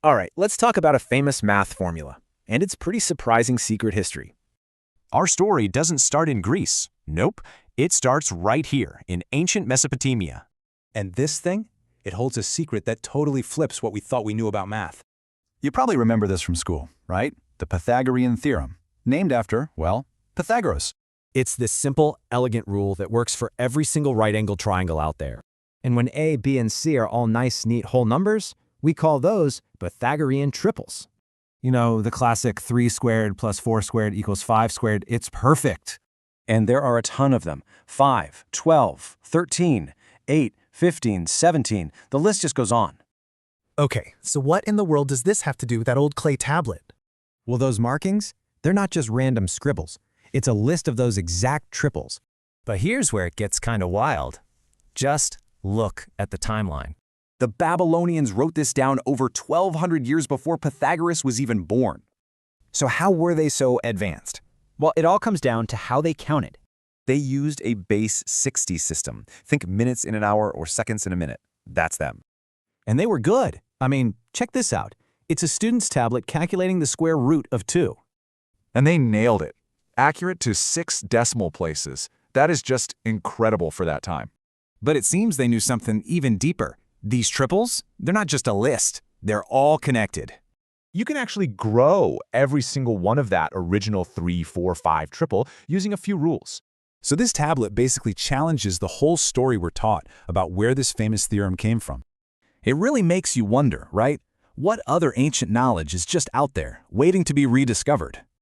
All right, let's talk about a famous math formula and its pretty surprising secret history. Our story doesn't start in Greece. Nope, it starts right here in ancient Mesopotamia. And this thing? It holds a secret that totally flips what we thought we knew about math. You probably remember this from school, right? The Pythagorean theorem, named after, well, Pythagoras. It's this simple, elegant rule that works for every single right-angled triangle out there. And when A, B, and C are all nice, neat whole numbers, we call those Pythagorean triples. You know, the classic 3 squared plus 4 squared equals 5 squared, it's perfect. And there are a ton of them. 5, 12, 13, 8, 15, 17. The list just goes on. Okay, so what in the world does this have to do with that old clay tablet? Well, those markings, they're not just random scribbles. It's a list of those exact triples. But here's where it gets kind of wild. Just look at the timeline. The Babylonians wrote this down over 1,200 years before Pythagoras was even born. So how were they so advanced? Well, it all comes down to how they counted. They used a base 60 system. Think minutes in an hour or seconds in a minute. That's them. And they were good. I mean, check this out. It's a student's tablet calculating the square root of 2. And they nailed it. Accurate to 6 decimal places. That is just incredible for that time. But it seems they knew something even deeper. These triples, they're not just a list. They're all connected. You can actually grow every single one of that original 3, 4, 5 triple using a few rules. So this tablet basically challenges the whole story we're taught about where this famous theorem came from. It really makes you wonder, right? What other ancient knowledge is just out there, waiting to be rediscovered?